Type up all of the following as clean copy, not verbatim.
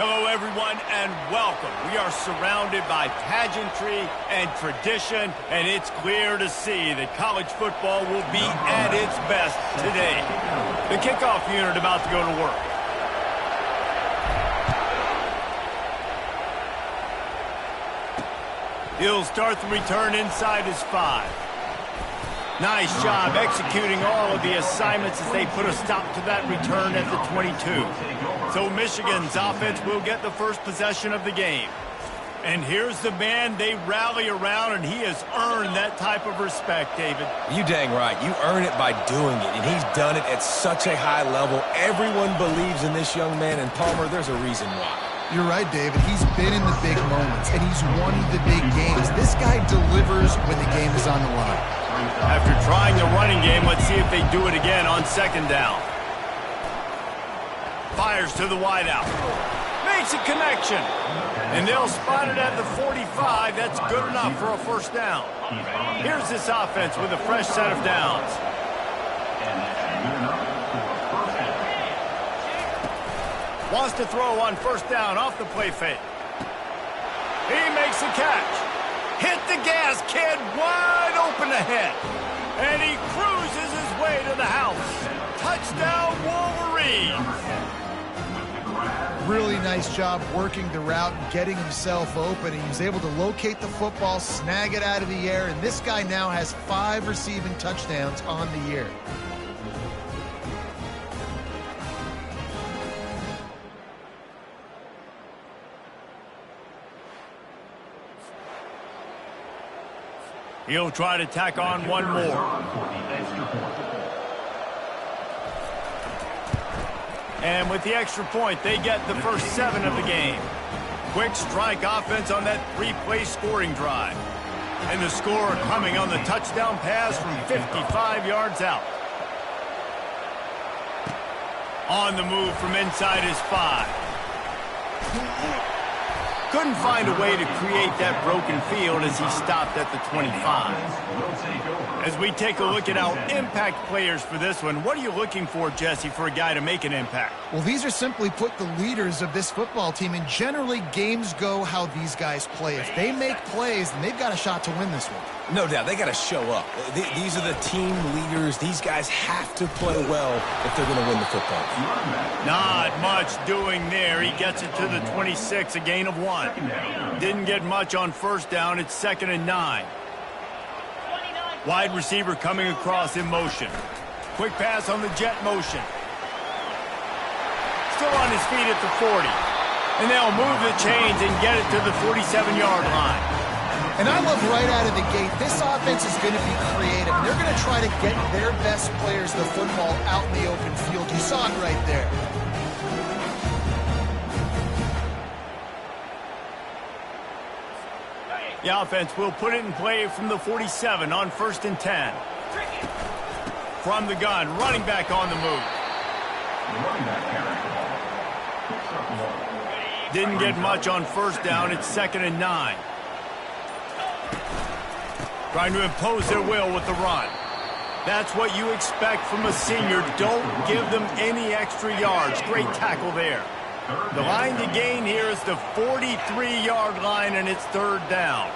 Hello, everyone, and welcome. We are surrounded by pageantry and tradition, and it's clear to see that college football will be at its best today. The kickoff unit about to go to work. He'll start the return inside his 5. Nice job executing all of the assignments as they put a stop to that return at the 22. So Michigan's offense will get the first possession of the game. And here's the man they rally around, and he has earned that type of respect, David. You dang right. You earn it by doing it, and he's done it at such a high level. Everyone believes in this young man, and Palmer, there's a reason why. You're right, David. He's been in the big moments, and he's won the big games. This guy delivers when the game is on the line. After trying the running game, let's see if they do it again on second down. Fires to the wideout. Makes a connection. And they'll spot it at the 45. That's good enough for a first down. Here's this offense with a fresh set of downs. Wants to throw on first down off the play fake. He makes the catch. Hit the gas, kid, wide open ahead. And he cruises his way to the house. Touchdown, Wolverines. Really nice job working the route and getting himself open. He was able to locate the football, snag it out of the air, and this guy now has 5 receiving touchdowns on the year. He'll try to tack on one more. And with the extra point, they get the first 7 of the game. Quick strike offense on that 3-play scoring drive. And the score coming on the touchdown pass from 55 yards out. On the move from inside his 5. Couldn't find a way to create that broken field as he stopped at the 25. As we take a look at our impact players for this one, what are you looking for, Jesse, for a guy to make an impact? Well, these are simply put the leaders of this football team, and generally games go how these guys play. If they make plays, then they've got a shot to win this one. No doubt, they got to show up. These are the team leaders. These guys have to play well if they're going to win the football game. Not much doing there. He gets it to the 26, a gain of 1. Didn't get much on first down. It's 2nd and 9. Wide receiver coming across in motion. Quick pass on the jet motion. Still on his feet at the 40. And they'll move the chains and get it to the 47-yard line. And I love right out of the gate, this offense is going to be creative. They're going to try to get their best players the football out in the open field. You saw it right there. The offense will put it in play from the 47 on 1st and 10. From the gun, running back on the move. Didn't get much on first down. It's 2nd and 9. Trying to impose their will with the run. That's what you expect from a senior. Don't give them any extra yards. Great tackle there. The line to gain here is the 43-yard line, and it's 3rd down.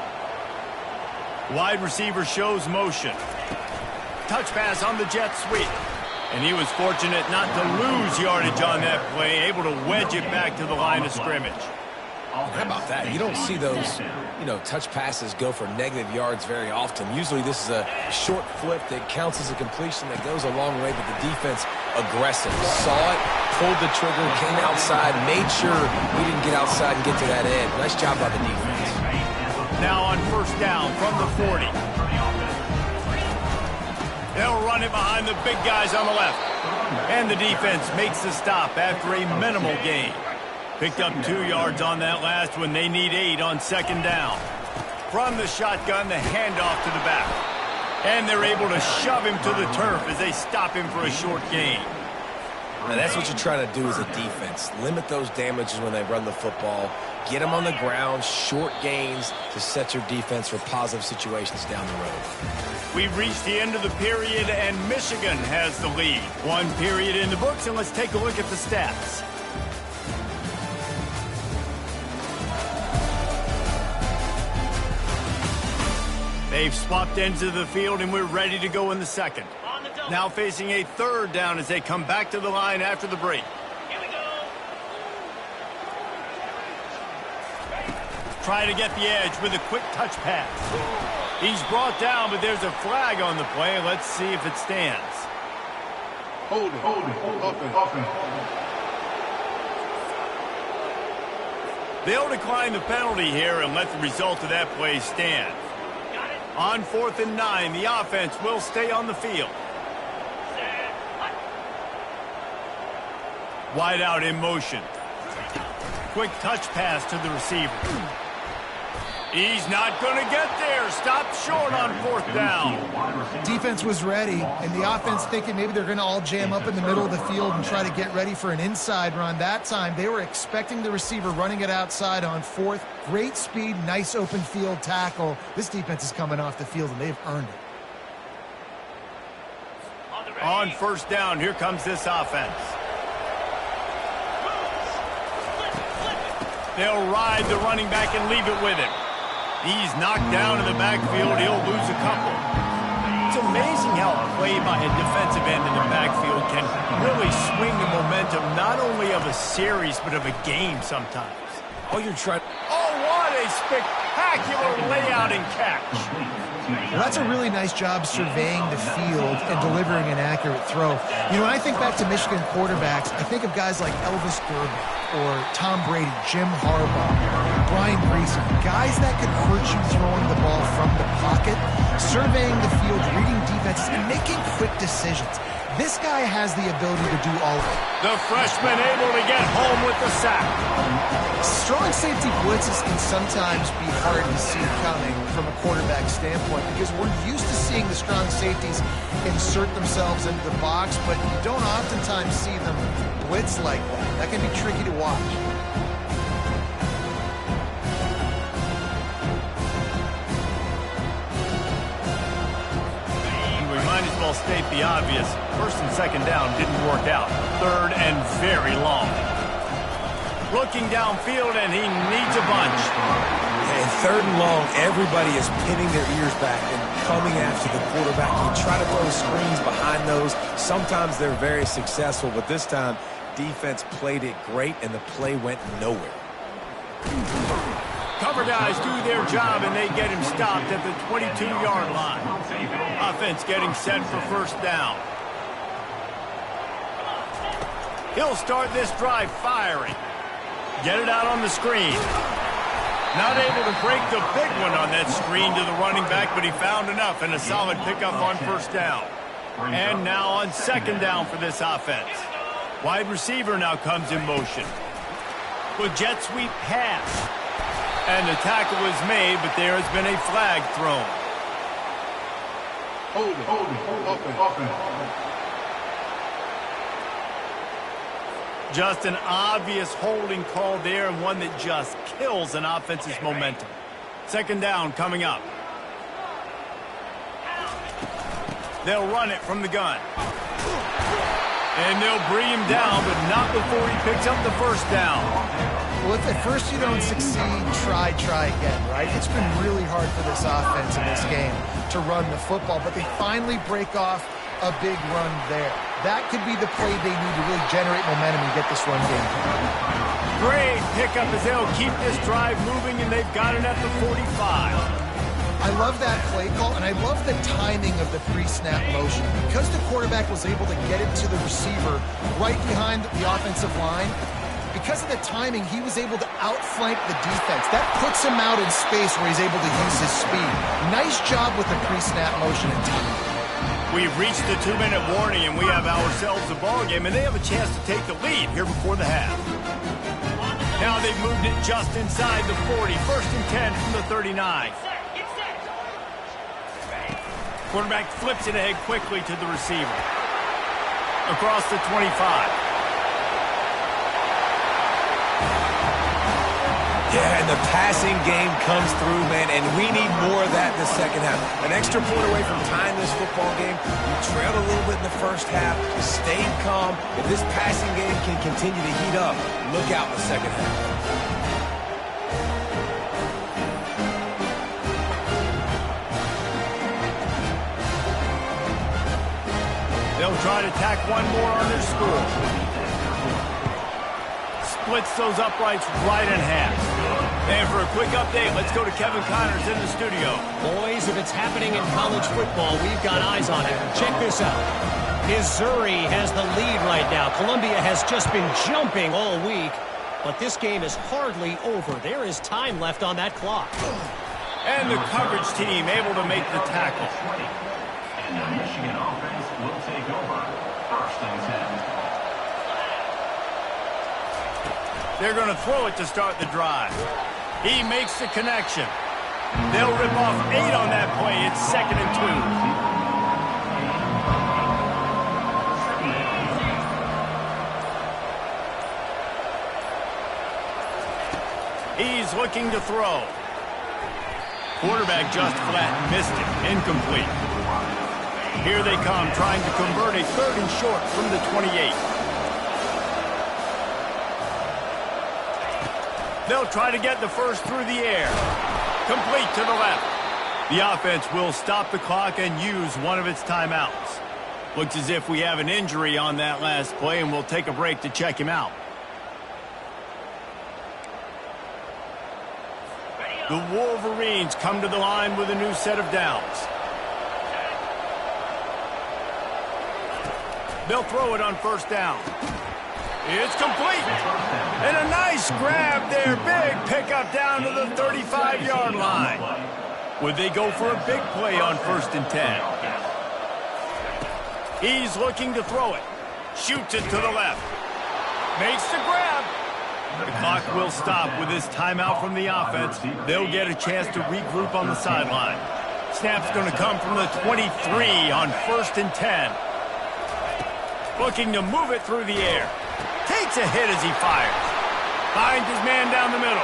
Wide receiver shows motion. Touch pass on the jet sweep. And he was fortunate not to lose yardage on that play, able to wedge it back to the line of scrimmage. How about that? You don't see those, touch passes go for negative yards very often. Usually this is a short flip that counts as a completion that goes a long way, but the defense aggressive. Saw it, pulled the trigger, came outside, made sure we didn't get outside and get to that edge. Nice job by the defense. Now on first down from the 40. They'll run it behind the big guys on the left. And the defense makes the stop after a minimal gain. Picked up 2 yards on that last one. They need 8 on 2nd down. From the shotgun, the handoff to the back. And they're able to shove him to the turf as they stop him for a short gain. Now that's what you're trying to do as a defense. Limit those damages when they run the football. Get them on the ground, short gains to set your defense for positive situations down the road. We've reached the end of the period, and Michigan has the lead. 1 period in the books, and let's take a look at the stats. They've swapped ends of the field, and we're ready to go in the second. Now facing a third down as they come back to the line after the break. Here we go. Try to get the edge with a quick touch pass. He's brought down, but there's a flag on the play. Let's see if it stands. Hold it. Offense. They'll decline the penalty here and let the result of that play stand. On 4th and 9, the offense will stay on the field. Wide out in motion. Quick touch pass to the receiver. He's not going to get there. Stopped short on 4th down. Defense was ready, and the offense thinking maybe they're going to all jam up in the middle of the field and try to get ready for an inside run. That time, they were expecting the receiver running it outside on 4th. Great speed, nice open field tackle. This defense is coming off the field, and they've earned it. On 1st down, here comes this offense. They'll ride the running back and leave it with him. He's knocked down in the backfield. He'll lose a couple. It's amazing how a play by a defensive end in the backfield can really swing the momentum not only of a series but of a game sometimes. Oh, you're trying. Oh, what a spectacular layout and catch. Well, that's a really nice job surveying the field and delivering an accurate throw. You know, when I think back to Michigan quarterbacks, I think of guys like Elvis Durbin or Tom Brady, Jim Harbaugh, Brian Griese, guys that could hurt you throwing the ball from the pocket, surveying the field, reading defenses, and making quick decisions. This guy has the ability to do all of it. The freshman able to get home with the sack. Strong safety blitzes can sometimes be hard to see coming from a quarterback standpoint because we're used to seeing the strong safeties insert themselves into the box, but you don't oftentimes see them blitz like that. That can be tricky to watch. We might as well state the obvious. 1st and 2nd down didn't work out. 3rd and very long. Looking downfield, and he needs a bunch. And 3rd and long, everybody is pinning their ears back and coming after the quarterback. You try to throw screens behind those. Sometimes they're very successful, but this time, defense played it great, and the play went nowhere. Cover guys do their job, and they get him stopped at the 22-yard line. Offense getting set for 1st down. He'll start this drive firing. Get it out on the screen. Not able to break the big one on that screen to the running back, but he found enough and a solid pickup on 1st down. And now on 2nd down for this offense. Wide receiver now comes in motion. With jet sweep pass. And the tackle is made, but there has been a flag thrown. Hold it. Offense. Just an obvious holding call there, and one that just kills an offense's momentum. 2nd down coming up. They'll run it from the gun. And they'll bring him down, but not before he picks up the 1st down. Well, if at first you don't succeed, try again, right? It's been really hard for this offense in this game to run the football, but they finally break off a big run there. That could be the play they need to really generate momentum and get this run game. Great pickup as they'll keep this drive moving, and they've got it at the 45. I love that play call, and I love the timing of the pre-snap motion. Because the quarterback was able to get it to the receiver right behind the offensive line, because of the timing, he was able to outflank the defense. That puts him out in space where he's able to use his speed. Nice job with the pre-snap motion and timing. We've reached the 2-minute warning, and we have ourselves a ball game, and they have a chance to take the lead here before the half. Now they've moved it just inside the 40. 1st and 10 from the 39. Quarterback flips it ahead quickly to the receiver. Across the 25. Yeah, and the passing game comes through, man, and we need more of that in the 2nd half. An extra point away from tying this football game. We trailed a little bit in the 1st half, stayed calm. If this passing game can continue to heat up, look out in the 2nd half. They'll try to tack one more on their score. Splits those uprights right in half. And for a quick update, let's go to Kevin Connors in the studio. Boys, if it's happening in college football, we've got eyes on it. Check this out. Missouri has the lead right now. Columbia has just been jumping all week, but this game is hardly over. There is time left on that clock. And the coverage team able to make the tackle. And the Michigan offense will take over. First and 10. They're going to throw it to start the drive. He makes the connection. They'll rip off 8 on that play. It's 2nd and 2. He's looking to throw. Quarterback just flat missed it. Incomplete. Here they come, trying to convert a 3rd and short from the 28. They'll try to get the first through the air. Complete to the left. The offense will stop the clock and use one of its timeouts. Looks as if we have an injury on that last play, and we'll take a break to check him out. The Wolverines come to the line with a new set of downs. They'll throw it on 1st down. It's complete. And a nice grab there. Big pickup down to the 35-yard line. Would they go for a big play on 1st and 10? He's looking to throw it. Shoots it to the left. Makes the grab. The clock will stop with this timeout from the offense. They'll get a chance to regroup on the sideline. Snap's going to come from the 23 on 1st and 10. Looking to move it through the air. Takes a hit as he fires. Finds his man down the middle.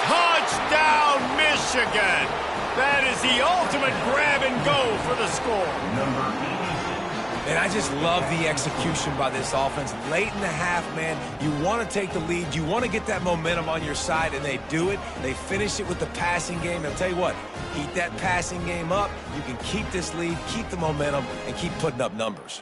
Touchdown, Michigan! That is the ultimate grab and go for the score. And I just love the execution by this offense. Late in the half, man, you want to take the lead. You want to get that momentum on your side, and they do it. They finish it with the passing game. I'll tell you what, keep that passing game up. You can keep this lead, keep the momentum, and keep putting up numbers.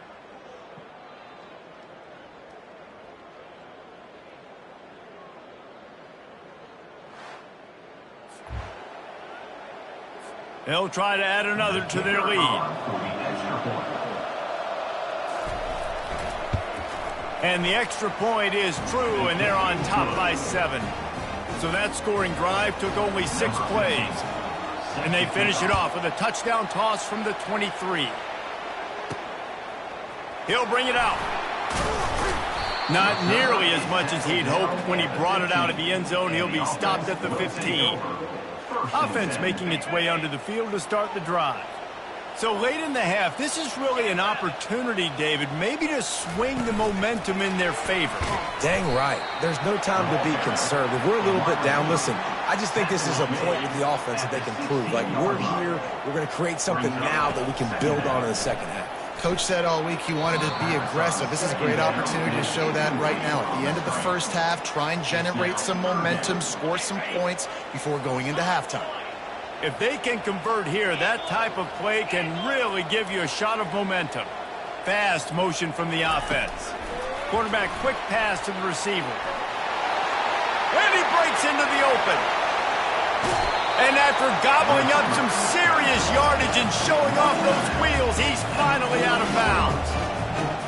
They'll try to add another to their lead. And the extra point is true, and they're on top by 7. So that scoring drive took only 6 plays. And they finish it off with a touchdown toss from the 23. He'll bring it out. Not nearly as much as he'd hoped when he brought it out of the end zone. He'll be stopped at the 15. Offense making its way onto the field to start the drive. So late in the half, this is really an opportunity, David, maybe to swing the momentum in their favor. Dang right. There's no time to be concerned. If we're a little bit down, listen, I just think this is a point with the offense that they can prove. Like, we're here, we're going to create something now that we can build on in the second half. Coach said all week he wanted to be aggressive. This is a great opportunity to show that right now. At the end of the first half, try and generate some momentum, score some points before going into halftime. If they can convert here, that type of play can really give you a shot of momentum. Fast motion from the offense. Quarterback quick pass to the receiver. And he breaks into the open. And after gobbling up some serious yardage and showing off those wheels, he's finally out of bounds.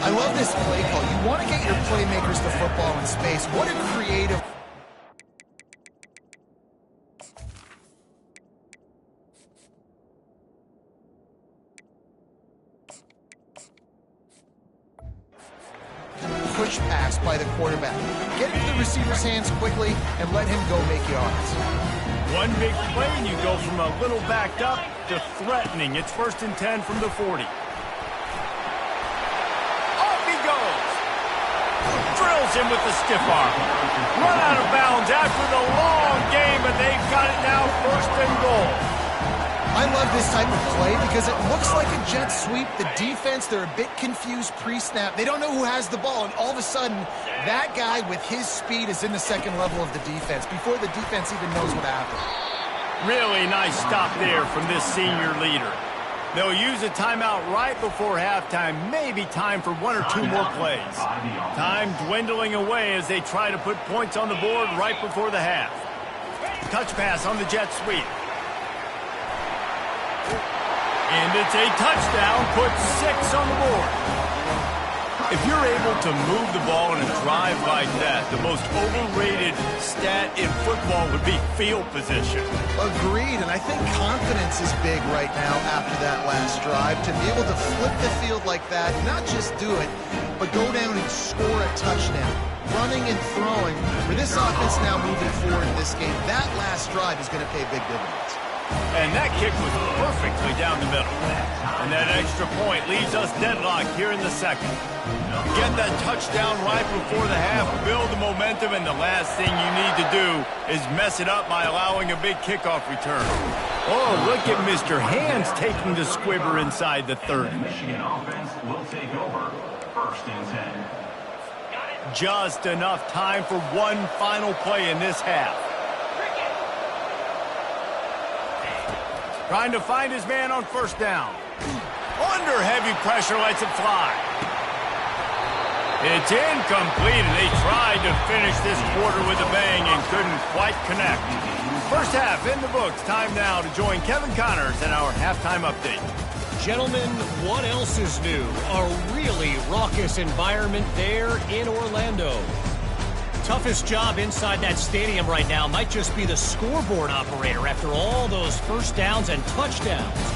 I love this play call. You want to get your playmakers the football in space. What a creative... push pass by the quarterback. Get into the receiver's hands quickly and let him go make yards. One big play and you go from a little backed up to threatening. It's 1st and 10 from the 40. Off he goes. Drills him with the stiff arm. Run out of bounds after the long game, but they've got it now 1st and goal. I love this type of play because it looks like a jet sweep. The defense, they're a bit confused pre-snap. They don't know who has the ball, and all of a sudden, that guy with his speed is in the second level of the defense before the defense even knows what happened. Really nice stop there from this senior leader. They'll use a timeout right before halftime, maybe time for one or two more plays. Time dwindling away as they try to put points on the board right before the half. Touch pass on the jet sweep. And it's a touchdown, puts 6 on the board. If you're able to move the ball in a drive like that, the most overrated stat in football would be field position. Agreed, and I think confidence is big right now after that last drive. To be able to flip the field like that, not just do it, but go down and score a touchdown. Running and throwing, for this offense now moving forward in this game, that last drive is going to pay big dividends. And that kick was perfectly down the middle. And that extra point leaves us deadlocked here in the second. Get that touchdown right before the half, build the momentum, and the last thing you need to do is mess it up by allowing a big kickoff return. Oh, look at Mr. Hands taking the squibber inside the 30. The Michigan offense will take over. 1st and 10. Just enough time for one final play in this half. Trying to find his man on 1st down. Under heavy pressure, lets it fly. It's incomplete, and they tried to finish this quarter with a bang and couldn't quite connect. 1st half in the books. Time now to join Kevin Connors in our halftime update. Gentlemen, what else is new? A really raucous environment there in Orlando. Toughest job inside that stadium right now might just be the scoreboard operator after all those 1st downs and touchdowns.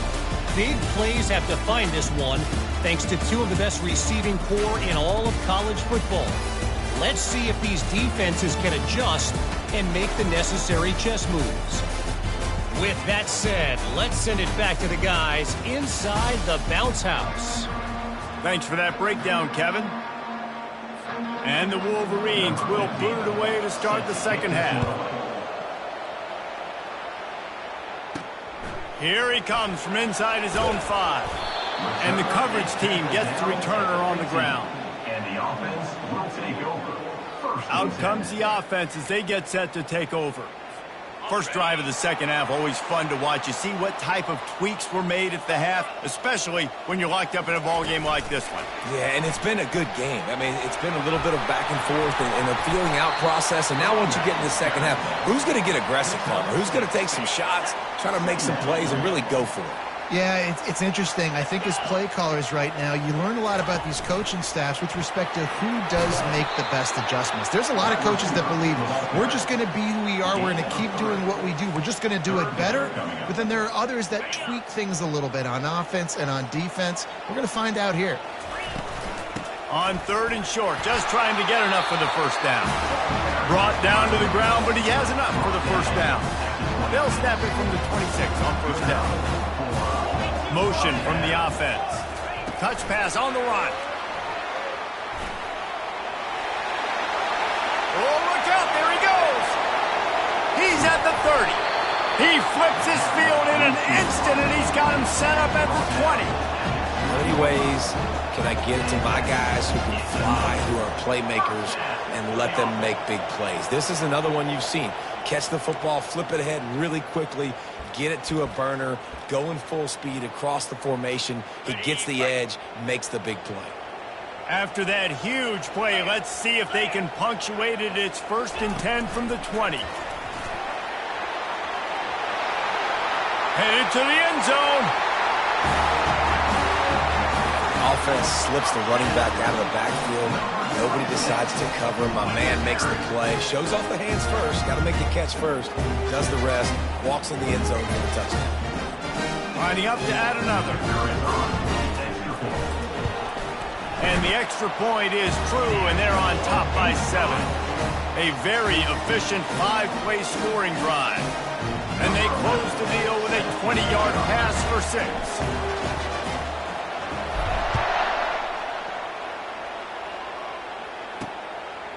Big plays have defined this one, thanks to 2 of the best receiving corps in all of college football. Let's see if these defenses can adjust and make the necessary chess moves. With that said, let's send it back to the guys inside the bounce house. Thanks for that breakdown, Kevin. And the Wolverines will boot it away to start the second half. Here he comes from inside his own 5. And the coverage team gets the returner on the ground. And the offense will take over. Out comes the offense as they get set to take over. First drive of the second half, always fun to watch. You see what type of tweaks were made at the half, especially when you're locked up in a ball game like this one. Yeah, and it's been a good game. I mean, it's been a little bit of back and forth and a feeling out process. And now once you get in the second half, who's going to get aggressive, Palmer? Who's going to take some shots, try to make some plays, and really go for it? Yeah, it's interesting. I think as play callers right now, you learn a lot about these coaching staffs with respect to who does make the best adjustments. There's a lot of coaches that believe we're just going to be who we are. We're going to keep doing what we do. We're just going to do it better. But then there are others that tweak things a little bit on offense and on defense. We're going to find out here. On 3rd and short, just trying to get enough for the 1st down. Brought down to the ground, but he has enough for the 1st down. They'll snap it from the 26 on 1st down. Motion from the offense. Touch pass on the run. Oh, look out. There he goes. He's at the 30. He flips his field in an instant, and he's got him set up at the 20. How many ways can I get it to my guys who can fly, who are playmakers, and let them make big plays? This is another one you've seen. Catch the football, flip it ahead really quickly, get it to a burner, going full speed across the formation. He gets the edge, makes the big play. After that huge play, let's see if they can punctuate it. It's 1st and 10 from the 20. Headed to the end zone. Offense slips the running back out of the backfield. Nobody decides to cover him. My man makes the play. Shows off the hands first. Got to make the catch first. Does the rest. Walks in the end zone for the touchdown. Lining up to add another. And the extra point is true, and they're on top by 7. A very efficient 5-play scoring drive. And they close the deal with a 20-yard pass for 6.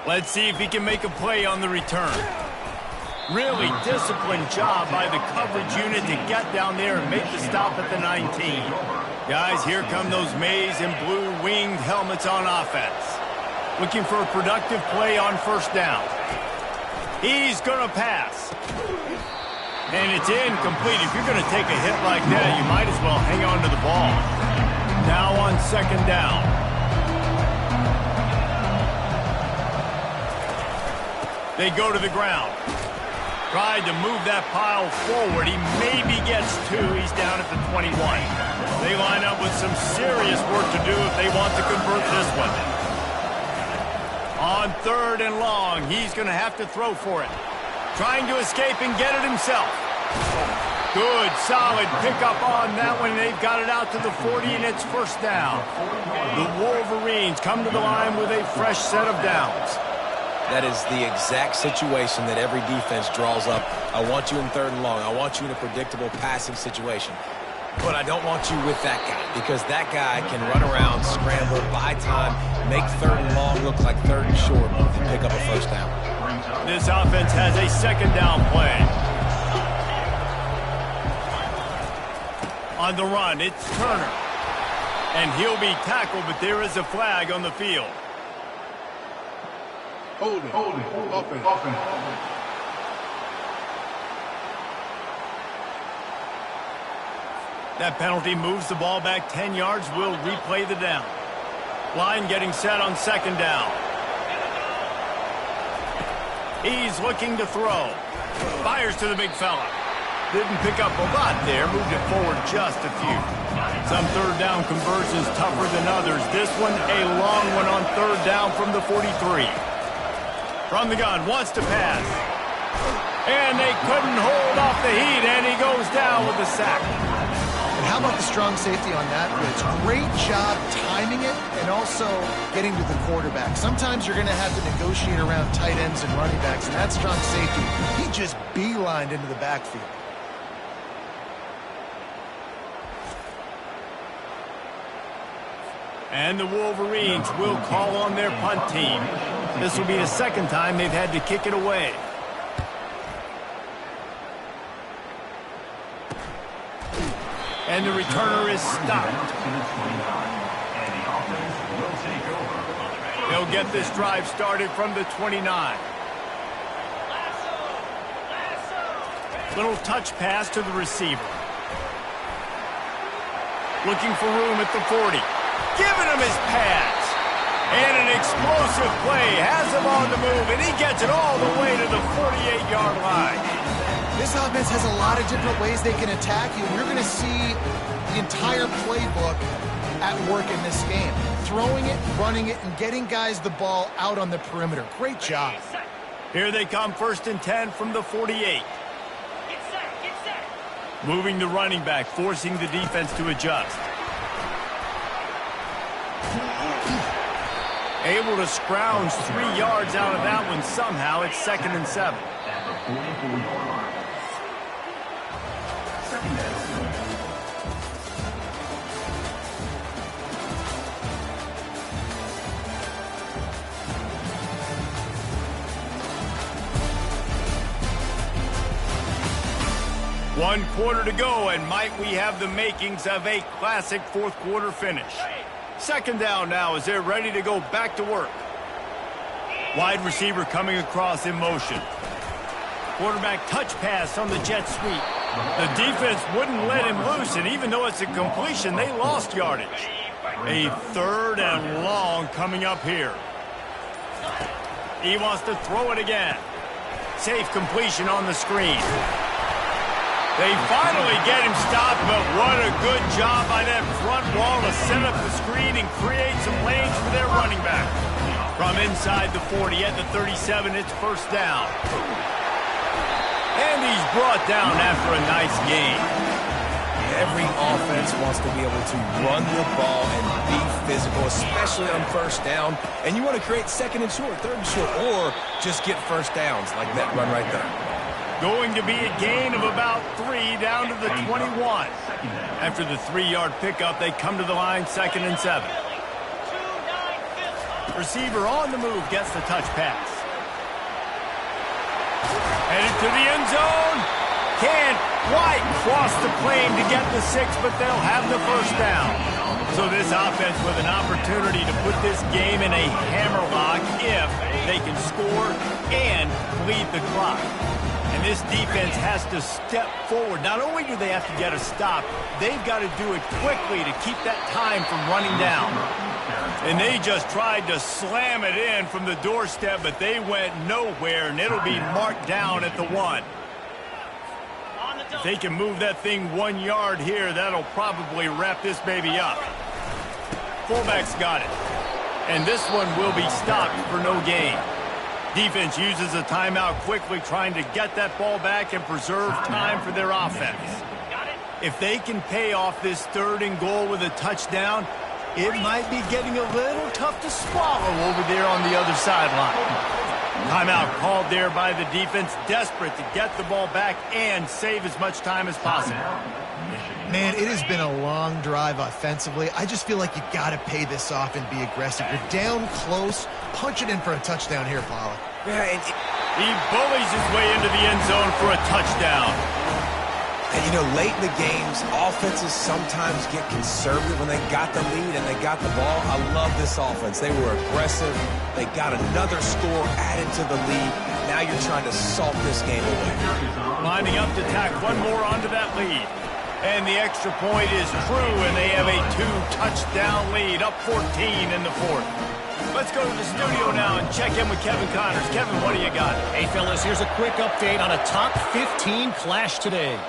Let's see if he can make a play on the return. Really disciplined job by the coverage unit to get down there and make the stop at the 19. Guys, here come those maize and blue winged helmets on offense. Looking for a productive play on 1st down. He's going to pass. And it's incomplete. If you're going to take a hit like that, you might as well hang on to the ball. Now on second down. They go to the ground. Tried to move that pile forward. He maybe gets 2. He's down at the 21. They line up with some serious work to do if they want to convert this one. On third and long, he's going to have to throw for it. Trying to escape and get it himself. Good, solid pickup on that one. They've got it out to the 40, and it's first down. The Wolverines come to the line with a fresh set of downs. That is the exact situation that every defense draws up. I want you in third and long. I want you in a predictable passing situation. But I don't want you with that guy, because that guy can run around, scramble, buy time, make third and long look like third and short, and pick up a first down. This offense has a second down play. On the run, it's Turner. And he'll be tackled, but there is a flag on the field. Holding. Offense. That penalty moves the ball back 10 yards. We'll replay the down. Line getting set on second down. He's looking to throw. Fires to the big fella. Didn't pick up a lot there. Moved it forward just a few. Some third down conversions tougher than others. This one a long one on third down from the 43. From the gun, wants to pass. And they couldn't hold off the heat, and he goes down with a sack. And how about the strong safety on that blitz? Great job timing it and also getting to the quarterback. Sometimes you're going to have to negotiate around tight ends and running backs, and that strong safety, he just beelined into the backfield. And the Wolverines will call on their punt team. This will be the second time they've had to kick it away. And the returner is stopped. They'll get this drive started from the 29. Little touch pass to the receiver. Looking for room at the 40. Giving him his pass. And an explosive play. Has him on the move, and he gets it all the way to the 48-yard line. This offense has a lot of different ways they can attack you. You're going to see the entire playbook at work in this game. Throwing it, running it, and getting guys the ball out on the perimeter. Great job. Here they come, first and 10 from the 48. Moving the running back, forcing the defense to adjust. Able to scrounge 3 yards out of that one somehow. It's second and 7. One quarter to go, and might we have the makings of a classic fourth quarter finish. Second down now as they're ready to go back to work. Wide receiver coming across in motion. Quarterback touch pass on the jet sweep. The defense wouldn't let him loose, and even though it's a completion, they lost yardage. A third and long coming up here. He wants to throw it again. Safe completion on the screen. They finally get him stopped, but what a good job by that front wall to set up the screen and create some lanes for their running back. From inside the 40 at the 37, it's first down. And he's brought down after a nice gain. Every offense wants to be able to run the ball and be physical, especially on first down. And you want to create second and short, third and short, or just get first downs like that run right there. Going to be a gain of about 3 down to the 21. After the 3-yard pickup, they come to the line, second and 7. Receiver on the move gets the touch pass. Headed to the end zone. Can't quite cross the plane to get the 6, but they'll have the first down. So this offense with an opportunity to put this game in a hammerlock if they can score and bleed the clock. And this defense has to step forward. Not only do they have to get a stop, they've got to do it quickly to keep that time from running down. And they just tried to slam it in from the doorstep, but they went nowhere, and it'll be marked down at the 1. If they can move that thing 1 yard here, that'll probably wrap this baby up. Fullback's got it. And this one will be stopped for no gain. Defense uses a timeout quickly, trying to get that ball back and preserve time for their offense. If they can pay off this 3rd and goal with a touchdown, it might be getting a little tough to swallow over there on the other sideline. Timeout called there by the defense, desperate to get the ball back and save as much time as possible. Man, it has been a long drive offensively. I just feel like you got to pay this off and be aggressive. You're down close. Punch it in for a touchdown here, Paula. Yeah, and he bullies his way into the end zone for a touchdown. And, you know, late in the games, offenses sometimes get conservative when they got the lead and they got the ball. I love this offense. They were aggressive. They got another score added to the lead. Now you're trying to salt this game away. Lining up to tack one more onto that lead. And the extra point is true, and they have a 2-touchdown lead, up 14 in the 4th. Let's go to the studio now and check in with Kevin Connors. Kevin, what do you got? Hey, fellas, here's a quick update on a top 15 clash today.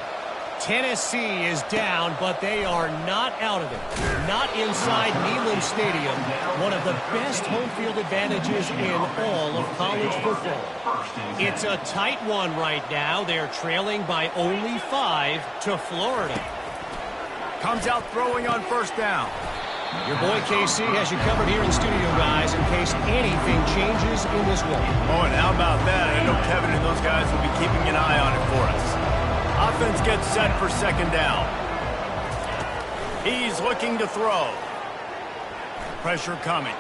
Tennessee is down, but they are not out of it. Not inside Neyland Stadium, one of the best home field advantages in all of college football. It's a tight one right now. They're trailing by only 5 to Florida. Comes out throwing on 1st down. Your boy KC has you covered here in studio, guys, in case anything changes in this one. Oh, and how about that? I know Kevin and those guys will be keeping an eye on it for us. Offense gets set for 2nd down. He's looking to throw. Pressure coming.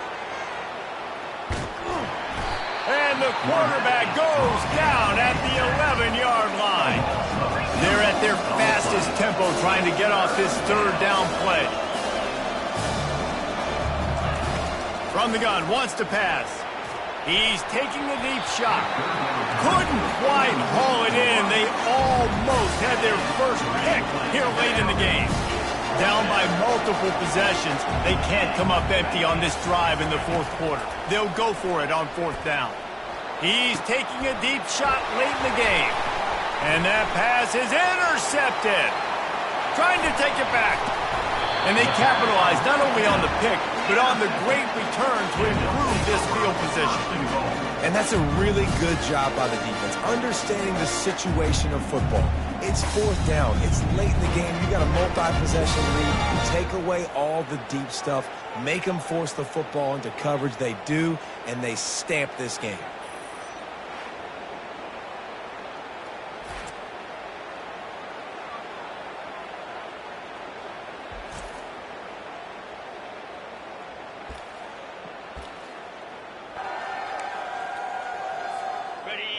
And the quarterback goes down at the 11-yard line. They're at their fastest tempo trying to get off this 3rd down play. From the gun, wants to pass. He's taking a deep shot. Couldn't quite haul it in. They almost had their first pick here late in the game. Down by multiple possessions. They can't come up empty on this drive in the 4th quarter. They'll go for it on 4th down. He's taking a deep shot late in the game. And that pass is intercepted. Trying to take it back. And they capitalize not only on the pick, but on the great return to improve this field position. And that's a really good job by the defense, understanding the situation of football. It's 4th down. It's late in the game. You got a multi-possession lead. Take away all the deep stuff. Make them force the football into coverage. They do, and they stamp this game.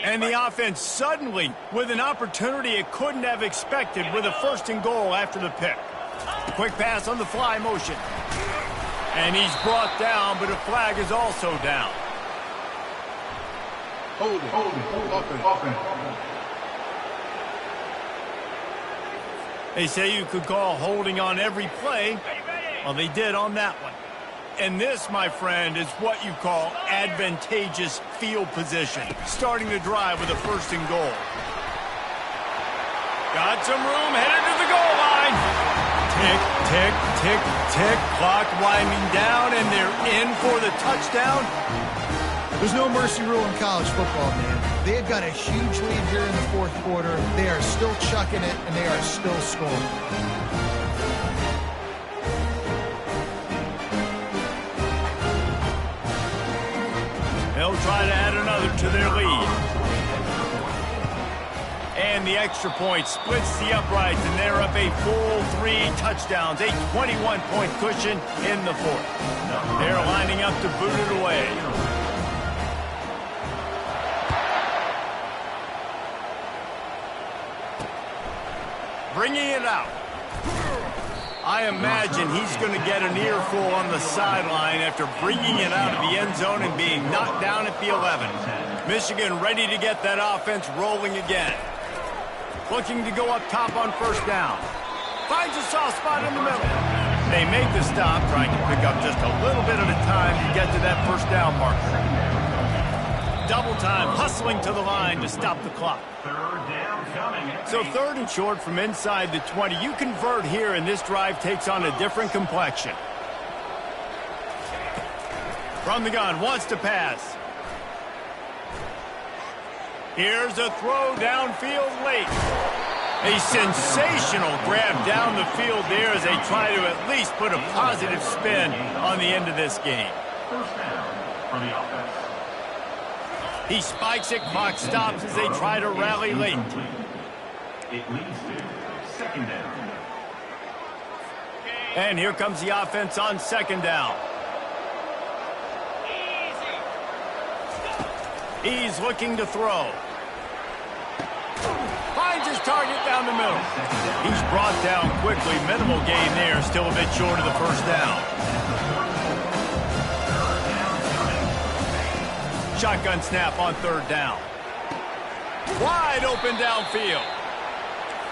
And the offense suddenly with an opportunity it couldn't have expected with a 1st and goal after the pick. Quick pass on the fly motion. And he's brought down, but a flag is also down. Hold it. Offense. They say you could call holding on every play. Well, they did on that one. And this, my friend, is what you call advantageous field position. Starting the drive with a 1st and goal. Got some room, headed to the goal line. Tick, tick, tick, tick. Clock winding down, and they're in for the touchdown. There's no mercy rule in college football, man. They have got a huge lead here in the 4th quarter. They are still chucking it, and they are still scoring. They'll try to add another to their lead. And the extra point splits the uprights, and they're up a full 3 touchdowns, a 21-point cushion in the 4th. They're lining up to boot it away. Bringing it out. I imagine he's going to get an earful on the sideline after bringing it out of the end zone and being knocked down at the 11. Michigan ready to get that offense rolling again. Looking to go up top on first down. Finds a soft spot in the middle. They make the stop, trying to pick up just a little bit at a time to get to that first down marker. Double time, hustling to the line to stop the clock. So 3rd and short from inside the 20. You convert here, and this drive takes on a different complexion. From the gun, wants to pass. Here's a throw downfield late. A sensational grab down the field there as they try to at least put a positive spin on the end of this game. First down for the offense. He spikes it, clock stops as they try to rally late. It leads to 2nd down. And here comes the offense on 2nd down. He's looking to throw. Finds his target down the middle. He's brought down quickly. Minimal gain there. Still a bit short of the first down. Shotgun snap on 3rd down. Wide open downfield.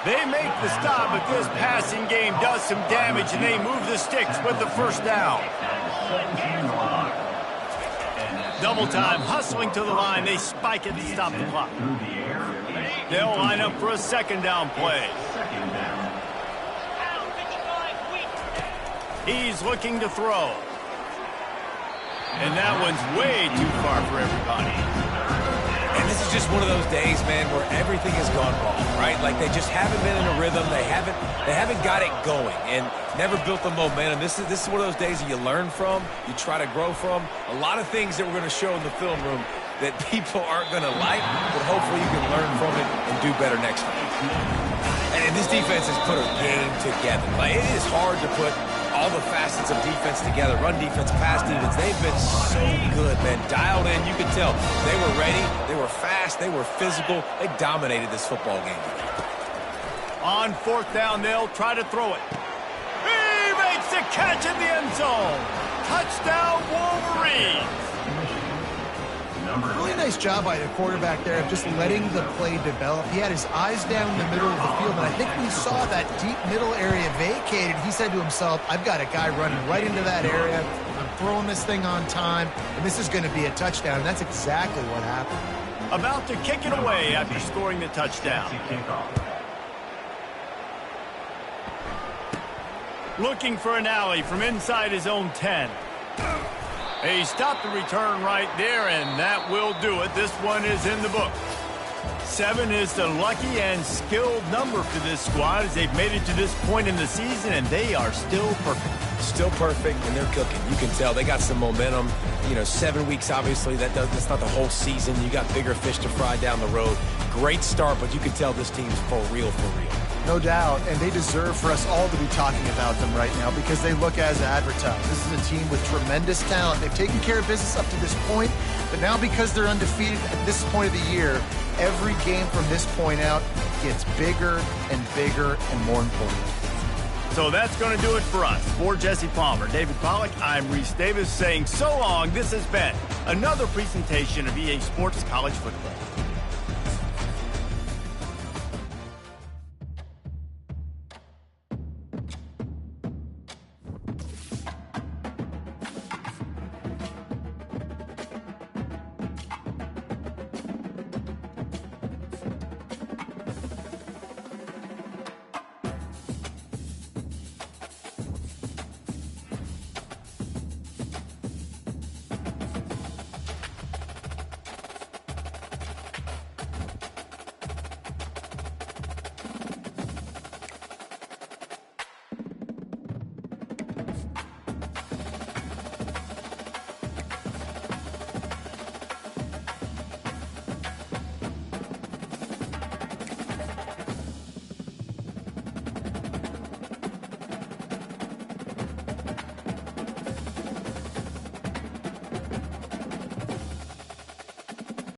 They make the stop, but this passing game does some damage, and they move the sticks with the first down. Double time, hustling to the line. They spike it to stop the clock. They'll line up for a 2nd down play. He's looking to throw. And that one's way too far for everybody. And this is just one of those days, man, where everything has gone wrong, right? Like they just haven't been in a rhythm. They haven't got it going and never built the momentum. This is one of those days that you learn from, you try to grow from. A lot of things that we're going to show in the film room that people aren't going to like, but hopefully you can learn from it and do better next time. And this defense has put a game together. Like, it is hard to put all the facets of defense together. Run defense, pass defense. They've been so good, man. Dialed in. You could tell they were ready. They were fast. They were physical. They dominated this football game. On 4th down, they'll try to throw it. He makes the catch in the end zone. Touchdown, Wolverines. Really nice job by the quarterback there of just letting the play develop. He had his eyes down in the middle of the field, and I think when he saw that deep middle area vacated, he said to himself, I've got a guy running right into that area. I'm throwing this thing on time, and this is going to be a touchdown, and that's exactly what happened. About to kick it away after scoring the touchdown. Looking for an alley from inside his own 10. He stopped the return right there, and that will do it. This one is in the book. 7 is the lucky and skilled number for this squad as they've made it to this point in the season, and they are still perfect. Still perfect, and they're cooking. You can tell they got some momentum. You know, 7 weeks, obviously, that's not the whole season. You got bigger fish to fry down the road. Great start, but you can tell this team's for real, for real. No doubt, and they deserve for us all to be talking about them right now because they look as advertised. This is a team with tremendous talent. They've taken care of business up to this point, but now because they're undefeated at this point of the year, every game from this point out gets bigger and more important. So that's going to do it for us. For Jesse Palmer, David Pollack, I'm Reese Davis saying so long. This has been another presentation of EA Sports College Football.